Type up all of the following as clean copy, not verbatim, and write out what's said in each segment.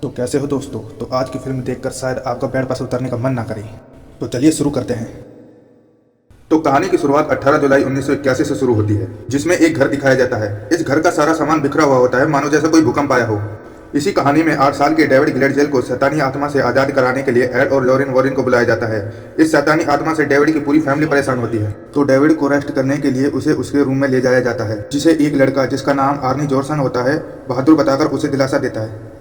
तो कैसे हो दोस्तों। तो आज की फिल्म देखकर शायद आपका बेड पर से उतरने का मन ना करे। तो चलिए शुरू करते हैं। तो कहानी की शुरुआत 18 जुलाई 1981 से शुरू होती है, जिसमें एक घर दिखाया जाता है। इस घर का सारा सामान बिखरा हुआ होता है, मानो जैसे कोई भूकंप आया हो। इसी कहानी में 8 साल के डेविड ग्लेडजेल को शैतानी आत्मा से आजाद कराने के लिए एड और लॉरेन वॉरेन को बुलाया जाता है। इस शैतानी आत्मा से डेविड की पूरी फैमिली परेशान होती है। तो डेविड को रेस्ट करने के लिए उसे उसके रूम में ले जाया जाता है, जिसे एक लड़का जिसका नाम आर्नी जॉर्सन होता है बहादुर बताकर उसे दिलासा देता है।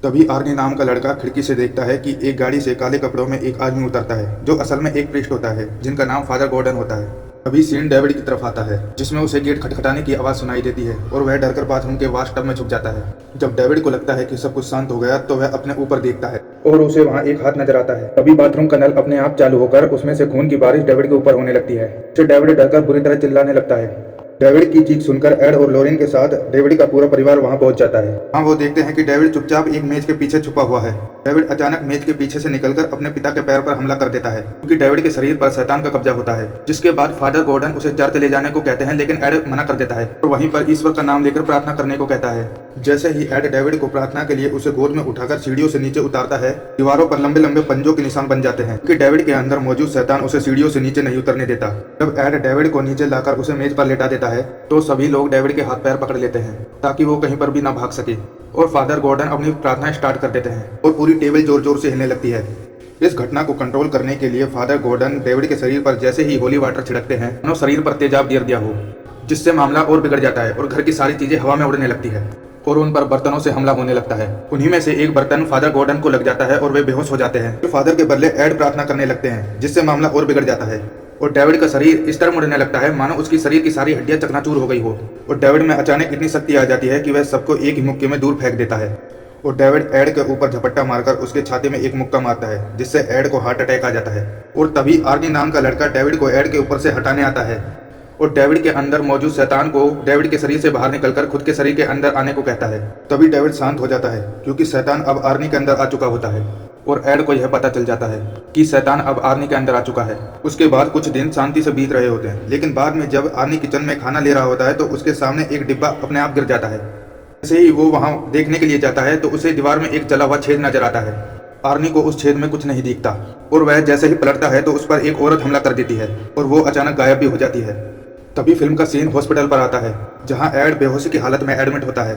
तभी आर्नी नाम का लड़का खिड़की से देखता है कि एक गाड़ी से काले कपड़ों में एक आदमी उतरता है, जो असल में एक प्रीस्ट होता है, जिनका नाम फादर गॉर्डन होता है। तभी सीन डेविड की तरफ आता है, जिसमें उसे गेट खटखटाने की आवाज़ सुनाई देती है और वह डरकर बाथरूम के वाशटब में छुप जाता है। जब डेविड को लगता है कि सब कुछ शांत हो गया, तो वह अपने ऊपर देखता है और उसे वहाँ एक हाथ नजर आता है। तभी बाथरूम का नल अपने आप चालू होकर उसमें से खून की बारिश डेविड के ऊपर होने लगती है। इससे डेविड डरकर बुरी तरह चिल्लाने लगता है। डेविड की चीख सुनकर एड और लॉरेन के साथ डेविड का पूरा परिवार वहां पहुंच जाता है। वहां वो देखते हैं कि डेविड चुपचाप एक मेज के पीछे छुपा हुआ है। डेविड अचानक मेज के पीछे से निकलकर अपने पिता के पैर पर हमला कर देता है, क्योंकि डेविड के शरीर पर शैतान का कब्जा होता है। जिसके बाद फादर गॉर्डन उसे चर्च ले जाने को कहते हैं, लेकिन एड मना कर देता है और वहीं पर ईश्वर का नाम लेकर प्रार्थना करने को कहता है। जैसे ही एड डेविड को प्रार्थना के लिए उसे गोद में उठाकर सीढ़ियों से नीचे उतारता है, दीवारों पर लंबे लंबे पंजों के निशान बन जाते हैं, क्योंकि डेविड के अंदर मौजूद शैतान उसे सीढ़ियों से नीचे नहीं उतरने देता। जब एड डेविड को नीचे लाकर उसे मेज पर लेटा देता है, तो सभी लोग डेविड के हाथ पैर पकड़ लेते हैं ताकि वो कहीं पर भी ना भाग सके, और फादर गॉर्डन अपनी प्रार्थना स्टार्ट कर देते हैं और पूरी टेबल जोर जोर से हिलने लगती है। इस घटना को कंट्रोल करने के लिए फादर गॉर्डन डेविड के शरीर पर जैसे ही होली वाटर छिड़कते हैं, मानो शरीर पर तेजाब गिर दिया हो, जिससे मामला और बिगड़ जाता है और घर की सारी चीजें हवा में उड़ने लगती है और उन पर बर्तनों से हमला होने लगता है। उन्हीं में से एक बर्तन फादर गॉर्डन को लग जाता है और वे बेहोश हो जाते हैं। तो फादर के बदले एड प्रार्थना करने लगते हैं, जिससे मामला और बिगड़ जाता है और डेविड का शरीर इस तरह मुड़ने लगता है मानो उसकी शरीर की सारी हड्डियां चकनाचूर हो गई हो, और डेविड में अचानक इतनी शक्ति आ जाती है कि वह सबको एक ही मुक्के में दूर फेंक देता है। और डेविड एड के ऊपर झपट्टा मारकर उसके छाती में एक मुक्का मारता है, जिससे एड को हार्ट अटैक आ जाता है। और तभी आर्नी नाम का लड़का डेविड को एड के ऊपर से हटाने आता है और डेविड के अंदर मौजूद शैतान को डेविड के शरीर से बाहर निकलकर खुद के शरीर के अंदर आने को कहता है। तभी डेविड शांत हो जाता है, क्योंकि शैतान अब आर्नी के अंदर आ चुका होता है और एड को यह पता चल जाता है कि शैतान अब आर्नी के अंदर आ चुका है। उसके बाद कुछ दिन शांति से बीत रहे होते हैं, लेकिन बाद में जब आर्नी किचन में खाना ले रहा होता है, तो उसके सामने एक डिब्बा अपने आप गिर जाता है। जैसे ही वो वहां देखने के लिए जाता है, तो उसे दीवार में एक जला हुआ छेद नजर आता है। आर्नी को उस छेद में कुछ नहीं दिखता और वह जैसे ही पलटता है, तो उस पर एक औरत हमला कर देती है और वो अचानक गायब भी हो जाती है। तभी फिल्म का सीन हॉस्पिटल पर आता है, जहाँ एड बेहोशी की हालत में एडमिट होता है।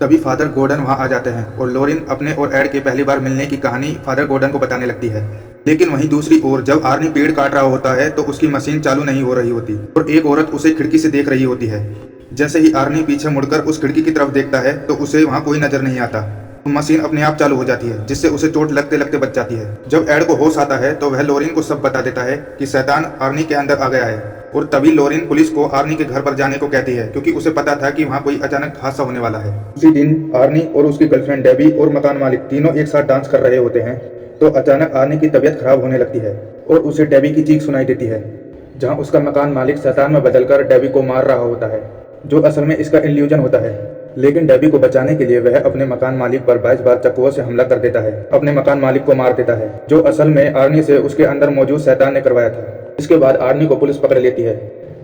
तभी फादर गॉर्डन वहां आ जाते हैं और लॉरेन अपने और एड के पहली बार मिलने की कहानी फादर गॉर्डन को बताने लगती है। लेकिन वहीं दूसरी ओर जब आर्नी पेड़ काट रहा होता है, तो उसकी मशीन चालू नहीं हो रही होती और एक औरत उसे खिड़की से देख रही होती है। जैसे ही आर्नी पीछे मुड़कर उस खिड़की की तरफ देखता है, तो उसे वहां कोई नजर नहीं आता। मशीन अपने आप चालू हो जाती है, जिससे उसे चोट लगते लगते बच जाती है। जब एड को होश आता है, तो वह लॉरेन को सब बता देता है कि शैतान आर्नी के अंदर आ गया है। और तभी लॉरेन पुलिस को आर्नी के घर पर जाने को कहती है, क्योंकि उसे पता था कि वहाँ कोई अचानक हादसा होने वाला है। उसी दिन आर्नी और उसकी गर्लफ्रेंड डेबी और मकान मालिक तीनों एक साथ डांस कर रहे होते हैं, तो अचानक आर्नी की तबीयत खराब होने लगती है और उसे डेबी की चीख सुनाई देती है, जहाँ उसका मकान मालिक शैतान में बदलकर डेबी को मार रहा होता है, जो असल में इसका इल्यूजन होता है। लेकिन डेबी को बचाने के लिए वह अपने मकान मालिक पर 22 बार चाकुओं से हमला कर देता है, अपने मकान मालिक को मार देता है, जो असल में आर्नी से उसके अंदर मौजूद शैतान ने करवाया था। इसके बाद आर्नी को पुलिस पकड़ लेती है,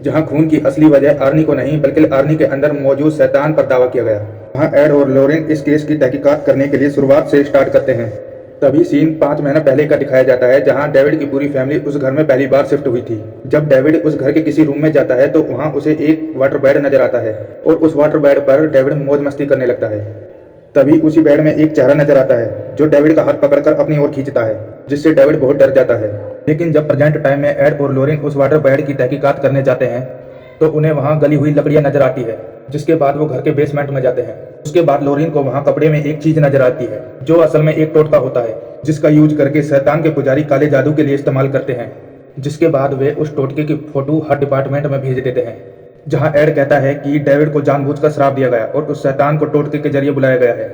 जहां खून की असली वजह आर्नी को नहीं बल्कि आर्नी के अंदर मौजूद शैतान पर दावा किया गया। वहां एड और लॉरेन इस केस की तहकीकात करने के लिए शुरुआत से स्टार्ट करते हैं। तभी सीन 5 महीना पहले का दिखाया जाता है, जहां डेविड की पूरी फैमिली उस घर में पहली बार शिफ्ट हुई थी। जब डेविड उस घर के किसी रूम में जाता है, तो वहां उसे एक वाटर बेड नजर आता है और उस वाटर बेड पर डेविड मौज मस्ती करने लगता है। तभी उसी बेड में एक चेहरा नजर आता है, जो डेविड का हाथ पकड़कर अपनी ओर खींचता है, जिससे डेविड बहुत डर जाता है। लेकिन जब प्रेजेंट टाइम में एड और लॉरेन उस वाटर बेड की तहकीकात करने जाते हैं, तो उन्हें वहां गली हुई लकड़ियां नजर आती है, जिसके बाद वो घर के बेसमेंट में जाते हैं। उसके बाद लॉरेन को वहां कपड़े में एक चीज नजर आती है, जो असल में एक टोटका होता है, जिसका यूज करके शैतान के पुजारी काले जादू के लिए इस्तेमाल करते हैं। जिसके बाद वे उस टोटके की फोटो हर डिपार्टमेंट में भेज देते हैं, जहां एड कहता है कि डेविड को जानबूझकर श्राप दिया गया और उस शैतान को टोटके के जरिए बुलाया गया है।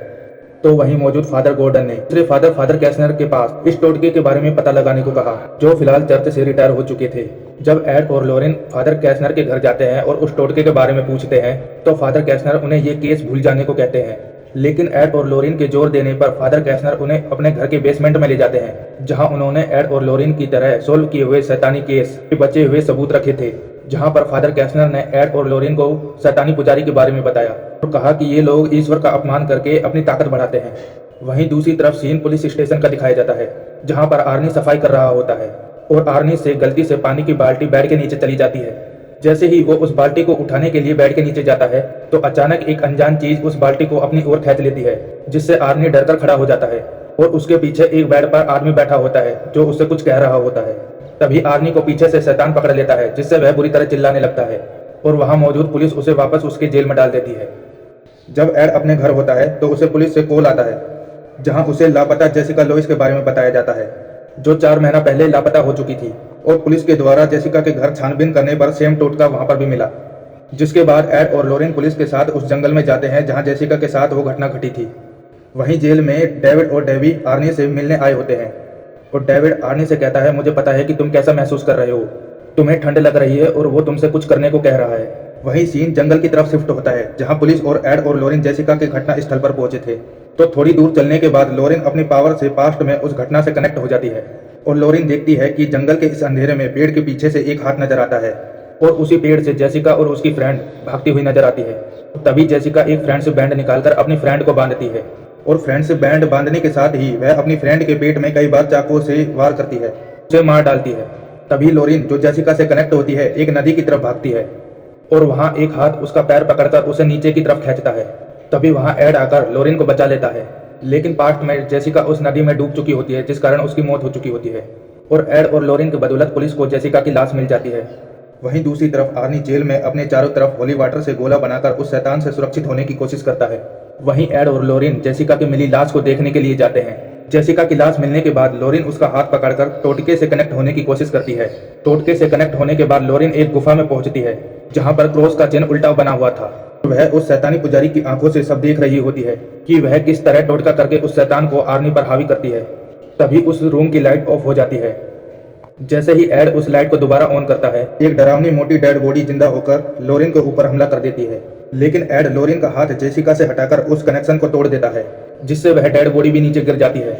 तो वहीं मौजूद फादर गॉर्डन ने दूसरे फादर कैसनर के पास इस टोटके के बारे में पता लगाने को कहा, जो फिलहाल चर्च से रिटायर हो चुके थे। जब एड और लॉरेन फादर कैसनर के घर जाते हैं और उस टोटके के बारे में पूछते हैं, तो फादर कैसनर उन्हें ये केस भूल जाने को कहते हैं। लेकिन एड और लॉरेन के जोर देने पर फादर कैसनर उन्हें अपने घर के बेसमेंट में ले जाते हैं, जहां उन्होंने एड और लॉरेन की तरह सोल्व किए हुए शैतानी केस के बचे हुए सबूत रखे थे। जहां पर फादर कैसनर ने एड और लॉरेन को शैतानी पुजारी के बारे में बताया और कहा कि ये लोग ईश्वर का अपमान करके अपनी ताकत बढ़ाते हैं। वहीं दूसरी तरफ सीन पुलिस स्टेशन का दिखाया जाता है, जहां पर आर्नी सफाई कर रहा होता है और आर्नी से गलती से पानी की बाल्टी बेड के नीचे चली जाती है। जैसे ही वो उस बाल्टी को उठाने के लिए बेड के नीचे जाता है तो अचानक एक अनजान चीज उस बाल्टी को अपनी ओर खींच लेती है, जिससे आर्नी डरकर खड़ा हो जाता है और उसके पीछे एक बेड पर आदमी बैठा होता है जो उससे कुछ कह रहा होता है। तभी आर्नी को पीछे से शैतान पकड़ लेता है, जिससे वह बुरी तरह चिल्लाने लगता है और वहां मौजूद पुलिस उसे वापस उसके जेल में डाल देती है। जब एड अपने घर होता है तो उसे पुलिस से कॉल आता है, जहां उसे लापता जेसिका लोइस के बारे में बताया जाता है, जो 4 महीना पहले लापता हो चुकी थी। और पुलिस के द्वारा जेसिका के घर छानबीन करने पर सेम टोटका वहां पर भी मिला। जिसके बाद एड और लोरेन पुलिस के साथ उस जंगल में जाते हैं जहां जेसिका के साथ वो घटना घटी थी। वहीं जेल में डेविड और डेवी आर्नी से मिलने आए होते हैं और डेविड आर्नी से कहता है, मुझे पता है कि तुम कैसा महसूस कर रहे हो, तुम्हें ठंड लग रही है और वो तुमसे कुछ करने को कह रहा है। वहीं सीन जंगल की तरफ शिफ्ट होता है, जहां पुलिस और एड और लोरेन जेसिका के घटना स्थल पर पहुंचे थे। तो थोड़ी दूर चलने के बाद लोरेन अपनी पावर से पास्ट में उस घटना से कनेक्ट हो जाती है और लोरेन देखती है कि जंगल के इस अंधेरे में पेड़ के पीछे से एक हाथ नजर आता है और उसी पेड़ से जेसिका और उसकी फ्रेंड भागती हुई नजर आती है। तभी जेसिका एक फ्रेंड से बैंड निकालकर अपनी फ्रेंड को बांधती है और फ्रेंड से बैंड बांधने के साथ ही वह अपनी फ्रेंड के पेट में कई बार चाकुओं से वार करती है, उसे मार डालती है। तभी लोरेन जो जेसिका से कनेक्ट होती है एक नदी की तरफ भागती है और वहां एक हाथ उसका पैर पकड़कर उसे नीचे की तरफ खींचता है। तभी वहां एड आकर लोरेन को बचा लेता है, लेकिन पास्ट में जेसिका उस नदी में डूब चुकी होती है, जिस कारण उसकी मौत हो चुकी होती है और एड और लोरेन की बदौलत पुलिस को जेसिका की लाश मिल जाती है। वहीं दूसरी तरफ आर्नी जेल में अपने चारों तरफ होली वाटर से गोला बनाकर उस शैतान से सुरक्षित होने की कोशिश करता है। वहीं एड और लोरेन जेसिका की मिली लाश को देखने के लिए जाते हैं। जेसिका की लाश मिलने के बाद लोरेन उसका हाथ पकड़कर टोटके से कनेक्ट होने की कोशिश करती है। टोटके से कनेक्ट होने के बाद लोरेन एक गुफा में पहुंचती है, जहां पर क्रॉस का चिन्ह उल्टा बना हुआ था। वह उस शैतानी पुजारी की आंखों से सब देख रही होती है कि वह किस तरह टोटका करके उस शैतान को आर्नी पर हावी करती है। तभी उस रूम की लाइट ऑफ हो जाती है। जैसे ही एड उस लाइट को दोबारा ऑन करता है, एक डरावनी मोटी डेड बॉडी जिंदा होकर लोरेन के ऊपर हमला कर देती है। लेकिन एड लोरेन का हाथ जेसिका से हटाकर उस कनेक्शन को तोड़ देता है, जिससे वह डेड बॉडी भी नीचे गिर जाती है।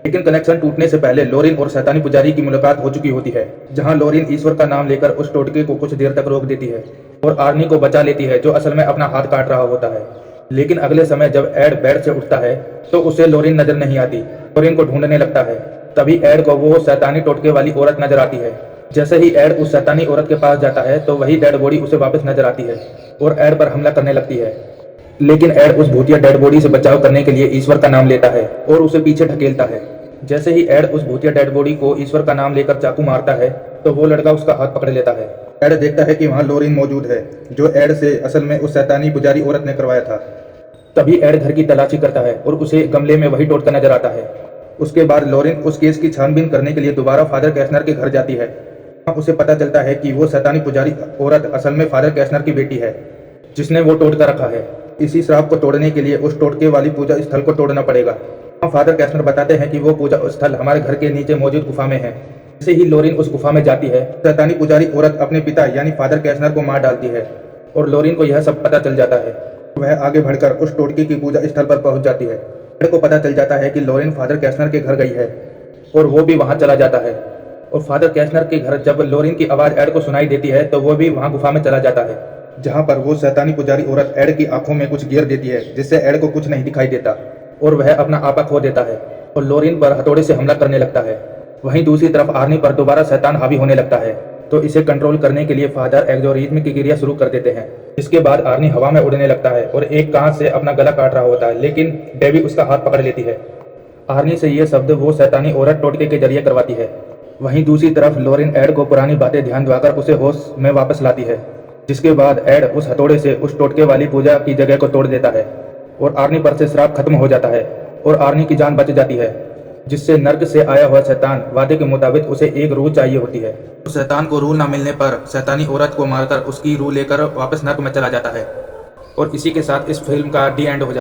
लेकिन कनेक्शन टूटने से पहले लोरेन और शैतानी पुजारी की मुलाकात हो चुकी होती है, जहां लोरेन ईश्वर का नाम लेकर उस टोटके को कुछ देर तक रोक देती है और आर्नी को बचा लेती है, जो असल में अपना हाथ काट रहा होता है। लेकिन अगले समय जब एड बेड से उठता है तो उसे लोरेन नजर नहीं आती। लोरेन को ढूंढने लगता है। तभी एड को वो शैतानी टोटके वाली औरत नजर आती है। जैसे ही एड उस शैतानी औरत के पास जाता है तो वही डेड बॉडी उसे वापस नजर आती है और एड पर हमला करने लगती है। लेकिन एड उस भूतिया डेड बॉडी से बचाव करने के लिए ईश्वर का नाम लेता है और उसे पीछे ढकेलता है। जैसे ही एड उस भूतिया डेड बॉडी को ईश्वर का नाम लेकर चाकू मारता है तो वो लड़का उसका हाथ पकड़ लेता है। एड देखता है कि वहाँ लोरेन मौजूद है, जो एड से असल में उस शैतानी पुजारी औरत ने करवाया था। तभी एड घर की तलाशी करता है और उसे गमले में वही टोटका नजर आता है। उसके बाद लोरेन उस केस की छानबीन करने के लिए दोबारा फादर कैशनर के घर जाती है। उसे पता चलता है कि वो शैतानी पुजारी औरत असल में फादर कैशनर की बेटी है, जिसने वो टोटका रखा है। इसी श्राप को तोड़ने के लिए उस टोटके वाली पूजा स्थल को तोड़ना पड़ेगा। फादर कैशनर बताते हैं कि वो पूजा स्थल हमारे घर के नीचे मौजूद गुफा में है। जैसे ही लोरेन उस गुफा में जाती है, शैतानी पुजारी औरत अपने पिता यानी फादर कैशनर को मार डालती है और लोरेन को यह सब पता चल जाता है। वह आगे बढ़कर उस टोटके की पूजा स्थल पर पहुंच जाती है। एड को पता चल जाता है कि लोरेन फादर कैशनर के घर गई है और वो भी वहां चला जाता है। और फादर कैशनर के घर जब लोरेन की आवाज एड को सुनाई देती है तो वो भी वहां गुफा में चला जाता है, जहां पर वो शैतानी पुजारी औरत एड की आंखों में कुछ गिर देती है, जिससे एड को कुछ नहीं दिखाई देता और वह अपना आपा खो देता है और लोरेन पर हथौड़े से हमला करने लगता है। वहीं दूसरी तरफ आर्नी पर दोबारा शैतान हावी होने लगता है, तो इसे कंट्रोल करने के लिए फादर एक्सोर्सिज्म की क्रिया शुरू कर देते हैं। इसके बाद आर्नी हवा में उड़ने लगता है और एक कांच से अपना गला काट रहा होता है, लेकिन डेवी उसका हाथ पकड़ लेती है। आर्नी से ये शब्द वो शैतानी औरत टोटके के जरिए करवाती है। वहीं दूसरी तरफ लोरेन एड को पुरानी बातें ध्यान दिलाकर उसे होश में वापस लाती है, जिसके बाद एड उस हथौड़े से उस टोटके वाली पूजा की जगह को तोड़ देता है और आर्नी पर से श्राप खत्म हो जाता है और आर्नी की जान बच जाती है, जिससे नर्क से आया हुआ शैतान वादे के मुताबिक उसे एक रूह चाहिए होती है। तो शैतान को रूह न मिलने पर शैतानी औरत को मारकर उसकी रूह लेकर वापस नर्क में चला जाता है और इसी के साथ इस फिल्म का डी एंड हो जाता है।